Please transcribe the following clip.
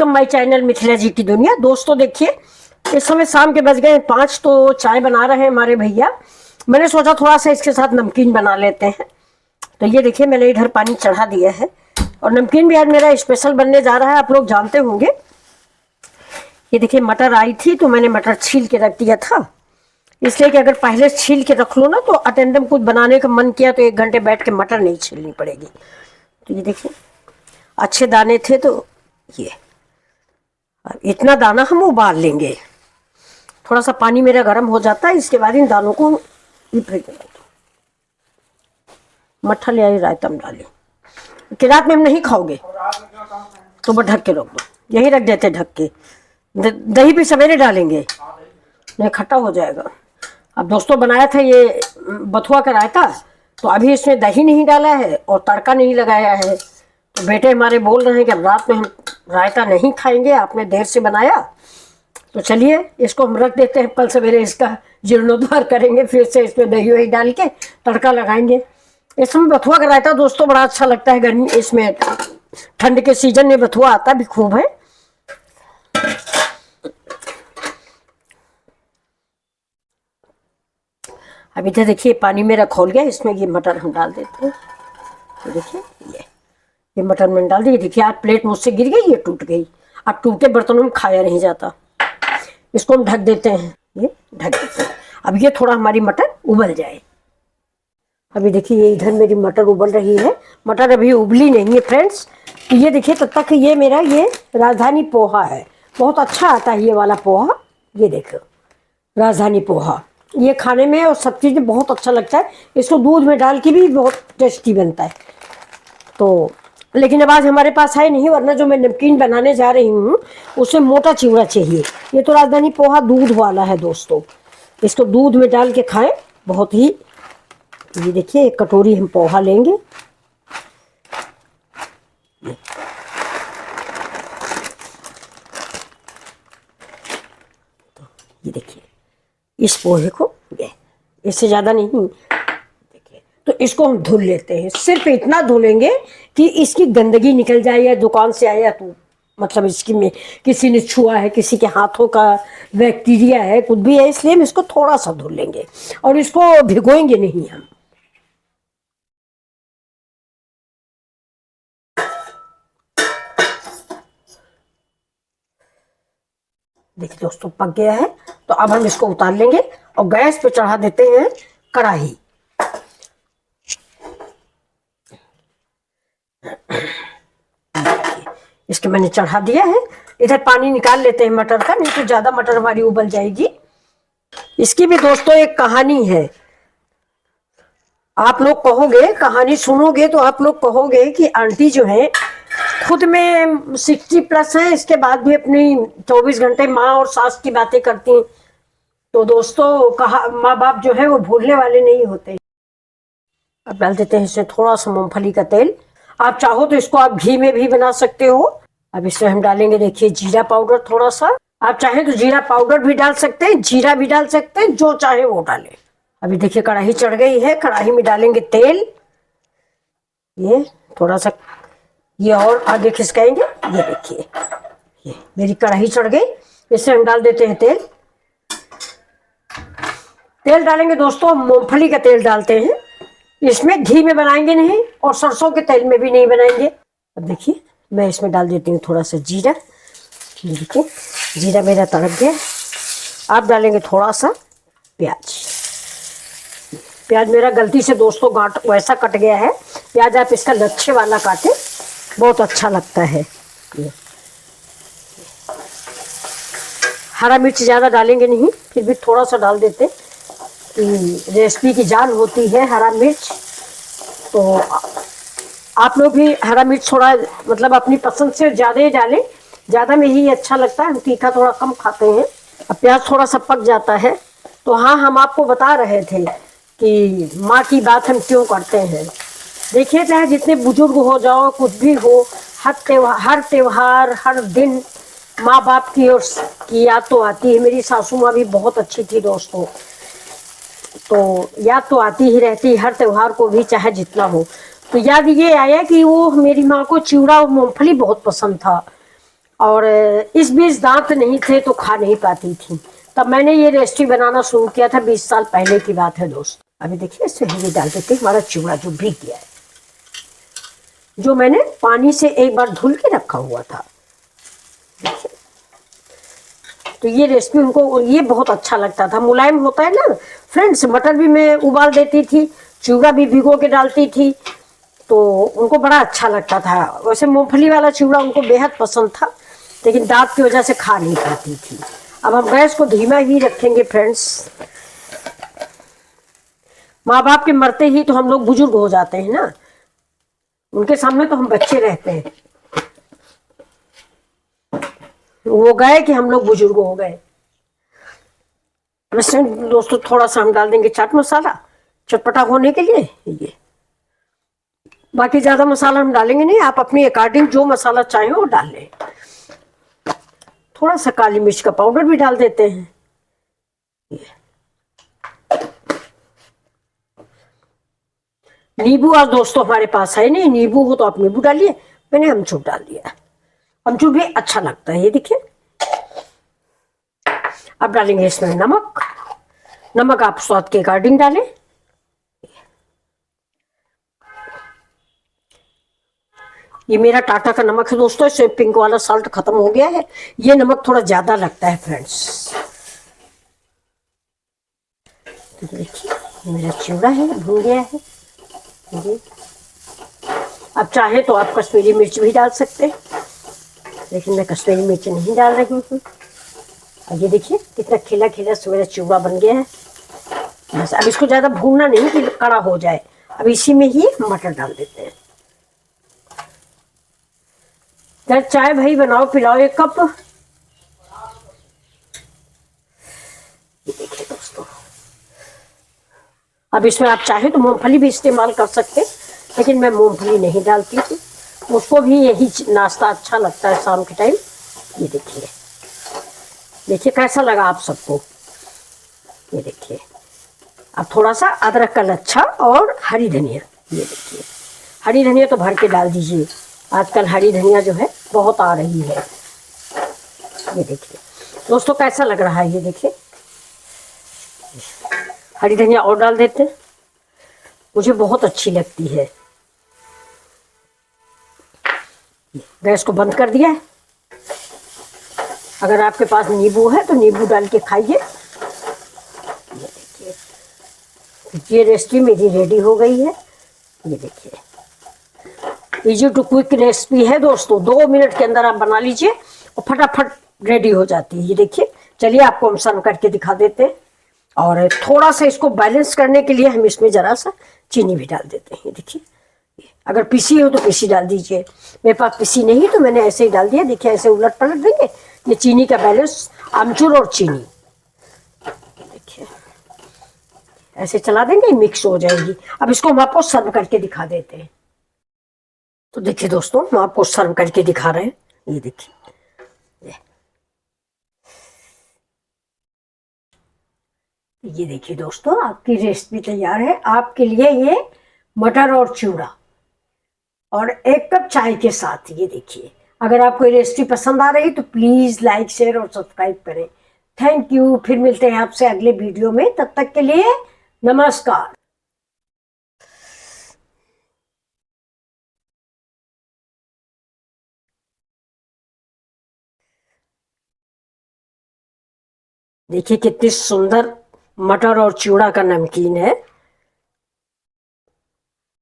Welcome my channel Mithila जी की दुनिया। दोस्तों देखिए, इस समय शाम के बज गए 5, तो चाय बना रहे हैं हमारे भैया। मैंने सोचा थोड़ा सा इसके साथ नमकीन बना लेते हैं। तो ये देखिए, मैंने इधर पानी चढ़ा दिया है और नमकीन भी आज मेरा स्पेशल बनने जा रहा है, आप लोग जानते होंगे। ये देखिए, मटर आई थी तो मैंने मटर छील के रख दिया था, इसलिए कि अगर पहले छील के रख लो ना तो अटेंडम कुछ बनाने का मन किया तो 1 घंटे बैठ के मटर नहीं छीलनी पड़ेगी। तो ये देखिए, अच्छे दाने थे तो ये इतना दाना हम उबाल लेंगे। थोड़ा सा पानी मेरा गर्म हो जाता है, इसके बाद इन दानों को मट्ठा ले आई, रायता में डाली कि रात में हम नहीं खाओगे तो वो ढक के रख दो, यही रख देते ढक के। दही भी सवेरे डालेंगे, नहीं खट्टा हो जाएगा। अब दोस्तों बनाया था ये बथुआ का रायता, तो अभी इसमें दही नहीं डाला है और तड़का नहीं लगाया है। तो बेटे हमारे बोल रहे हैं कि अब रात में हम रायता नहीं खाएंगे, आपने देर से बनाया, तो चलिए इसको हम रख देते हैं। कल सवेरे इसका जीर्णोद्धार करेंगे, फिर से इसमें दही वही डाल के तड़का लगाएंगे। इसमें बथुआ का रायता दोस्तों बड़ा अच्छा लगता है। गर्मी इसमें ठंड के सीजन में बथुआ आता भी खूब है। अभी तो देखिए पानी मेरा खौल गया, इसमें ये मटर हम डाल देते हैं। तो देखिए ये मटर मैंने डाल दी। देखिए आज प्लेट मुझसे गिर गई, ये टूट गई। अब टूटे बर्तनों में खाया नहीं जाता। इसको हम ढक देते हैं, ये ढक देते हैं। अब ये थोड़ा हमारी मटर उबल जाए। अभी देखिए ये इधर मेरी मटर उबल रही है। मटर अभी उबली नहीं है फ्रेंड्स। तो ये देखिए तब तक ये मेरा ये राजधानी पोहा है, बहुत अच्छा आता है ये वाला पोहा। ये देखो राजधानी पोहा, ये खाने में और सब चीज़ में बहुत अच्छा लगता है। इसको दूध में डाल के भी बहुत टेस्टी बनता है। तो लेकिन अब आज हमारे पास है नहीं, वरना जो मैं नमकीन बनाने जा रही हूँ उसमें मोटा चिवड़ा चाहिए। ये तो राजधानी पोहा दूध वाला है दोस्तों, इसको दूध में डाल के खाएं, बहुत ही। ये देखिए एक कटोरी हम पोहा लेंगे। तो ये देखिए इस पोहे को, इससे ज़्यादा नहीं, देखिए तो इसको हम धुल लेते हैं। सिर्फ इतना धुलेंगे कि इसकी गंदगी निकल जाए, या दुकान से आया तो मतलब इसकी में किसी ने छुआ है, किसी के हाथों का बैक्टीरिया है, कुछ भी है, इसलिए हम इसको थोड़ा सा धुल लेंगे और इसको भिगोएंगे नहीं हम। देखिए दोस्तों पक गया है, तो अब हम इसको उतार लेंगे और गैस पे चढ़ा देते हैं कढ़ाई। इसके मैंने चढ़ा दिया है। इधर पानी निकाल लेते हैं मटर का, नहीं तो ज्यादा मटर हमारी उबल जाएगी। इसकी भी दोस्तों एक कहानी है। आप लोग कहोगे, कहानी सुनोगे तो आप लोग कहोगे कि आंटी जो है खुद में 60+ है, इसके बाद भी अपनी 24 घंटे माँ और सास की बातें करती हैं। तो दोस्तों कहा, माँ बाप जो है वो भूलने वाले नहीं होते। अब डाल देते हैं इसमें थोड़ा सा मूंगफली का तेल। आप चाहो तो इसको आप घी में भी बना सकते हो। अब इसमें हम डालेंगे देखिए जीरा पाउडर थोड़ा सा। आप चाहें तो जीरा पाउडर भी डाल सकते हैं, जीरा भी डाल सकते हैं, जो चाहे वो डालें। अभी देखिए कढ़ाई चढ़ गई है, कढ़ाई में डालेंगे तेल। ये थोड़ा सा ये और आगे खिसकाएंगे। ये देखिए ये मेरी कढ़ाई चढ़ गई, इससे हम डाल देते हैं तेल। तेल डालेंगे दोस्तों, मूंगफली का तेल डालते हैं, इसमें घी में बनाएंगे नहीं और सरसों के तेल में भी नहीं बनाएंगे। अब देखिए मैं इसमें डाल देती हूँ थोड़ा सा जीरा। देखिए जीरा मेरा तड़क गया। आप डालेंगे थोड़ा सा प्याज। प्याज मेरा गलती से दोस्तों गांठ वैसा कट गया है। प्याज आप इसका लच्छे वाला काटें, बहुत अच्छा लगता है। हरा मिर्च ज़्यादा डालेंगे नहीं, फिर भी थोड़ा सा डाल देते। रेसिपी की जान होती है हरा मिर्च, तो आप लोग भी हरा मिर्च थोड़ा मतलब अपनी पसंद से ज़्यादा ही डालें, ज़्यादा में ही अच्छा लगता है। हम तीखा थोड़ा कम खाते हैं। अब प्याज थोड़ा सा पक जाता है, तो हाँ हम आपको बता रहे थे कि माँ की बात हम क्यों करते हैं। देखिए चाहे जितने बुजुर्ग हो जाओ, कुछ भी हो, हर त्योहार हर दिन माँ बाप की और की याद तो आती है। मेरी सासू माँ भी बहुत अच्छी थी दोस्तों, तो याद तो आती ही रहती हर त्योहार को भी, चाहे जितना हो। तो याद ये आया कि वो मेरी माँ को चिवड़ा और मूंगफली बहुत पसंद था। और इस बीच दांत नहीं थे तो खा नहीं पाती थी। तब मैंने ये रेसिपी बनाना शुरू किया था, 20 साल पहले की बात है दोस्त। अभी देखिए इसमें हल्दी डाल देते हैं। हमारा चिवड़ा जो भीग गया है, जो मैंने पानी से एक बार धुल के रखा हुआ था। देखिए, तो ये रेसिपी उनको ये बहुत अच्छा लगता था, मुलायम होता है ना फ्रेंड्स। मटर भी मैं उबाल देती थी, चिवड़ा भी भिगो के डालती थी, तो उनको बड़ा अच्छा लगता था। वैसे मूंगफली वाला चिवड़ा उनको बेहद पसंद था, लेकिन दांत की वजह से खा नहीं पाती थी। अब हम गैस को धीमा ही रखेंगे फ्रेंड्स। माँ बाप के मरते ही तो हम लोग बुजुर्ग हो जाते हैं ना, उनके सामने तो हम बच्चे रहते हैं। वो गए कि हम लोग बुजुर्ग हो गए। वैसे दोस्तों थोड़ा सा हम डाल देंगे चाट मसाला चटपटा होने के लिए। ये बाकी ज्यादा मसाला हम डालेंगे नहीं, आप अपनी अकॉर्डिंग जो मसाला चाहें वो डाल लें। थोड़ा सा काली मिर्च का पाउडर भी डाल देते हैं। नींबू आज दोस्तों हमारे पास है नहीं, नींबू हो तो आप नींबू डालिए, मैंने अमचूर डाल दिया। अमचूर भी अच्छा लगता है। ये देखिए, अब डालेंगे इसमें नमक। नमक आप स्वाद के अकॉर्डिंग डालें। ये मेरा टाटा का नमक है दोस्तों, इसमें पिंक वाला साल्ट खत्म हो गया है। ये नमक थोड़ा ज्यादा लगता है फ्रेंड्स। तो देखिए मेरा चिवड़ा है भून गया है। जी, अब चाहे तो आप कश्मीरी मिर्च भी डाल सकते हैं, लेकिन मैं कश्मीरी मिर्च नहीं डाल रही हूँ। और ये देखिए कितना खिला खिला से मेरा चिवड़ा बन गया है। बस अब इसको ज़्यादा भूनना नहीं कि कड़ा हो जाए। अब इसी में ही मटर डाल देते हैं। यार चाय भाई बनाओ पिलाओ 1 कप। ये देखिए दोस्तों, अब इसमें आप चाहे तो मूंगफली भी इस्तेमाल कर सकते हैं, लेकिन मैं मूंगफली नहीं डालती थी। उसको भी यही नाश्ता अच्छा लगता है शाम के टाइम। ये देखिए, देखिए कैसा लगा आप सबको। ये देखिए, अब थोड़ा सा अदरक का लच्छा और हरी धनिया। ये देखिए, हरी धनिया तो भर के डाल दीजिए, आजकल हरी धनिया जो है बहुत आ रही है। ये देखिए दोस्तों कैसा लग रहा है। ये देखिए, हरी धनिया और डाल देते हैं, मुझे बहुत अच्छी लगती है। गैस को बंद कर दिया है। अगर आपके पास नींबू है तो नींबू डाल के खाइए। ये रेसिपी मेरी रेडी हो गई है। ये देखिए, इजी टू क्विक रेसिपी है दोस्तों, 2 मिनट के अंदर आप बना लीजिए और फटाफट रेडी हो जाती है। ये देखिए, चलिए आपको हम सर्व करके दिखा देते हैं। और थोड़ा सा इसको बैलेंस करने के लिए हम इसमें जरा सा चीनी भी डाल देते हैं। ये देखिए, अगर पीसी हो तो पीसी डाल दीजिए, मेरे पास पीसी नहीं तो मैंने ऐसे ही डाल दिया। देखिए ऐसे उलट पलट देंगे, ये चीनी का बैलेंस, आमचूर और चीनी देखिए ऐसे चला देंगे, मिक्स हो जाएगी। अब इसको हम आपको सर्व करके दिखा देते हैं। तो देखिए दोस्तों, हम आपको सर्व करके दिखा रहे हैं। ये देखिए, ये देखिए दोस्तों, आपकी रेसिपी तैयार है। आपके लिए ये मटर और चिवड़ा और 1 कप चाय के साथ। ये देखिए, अगर आपको ये रेसिपी पसंद आ रही तो प्लीज लाइक शेयर और सब्सक्राइब करें। Thank you. फिर मिलते हैं आपसे अगले वीडियो में, तब तक के लिए नमस्कार। देखिए कितनी सुंदर मटर और चिवड़ा का नमकीन है।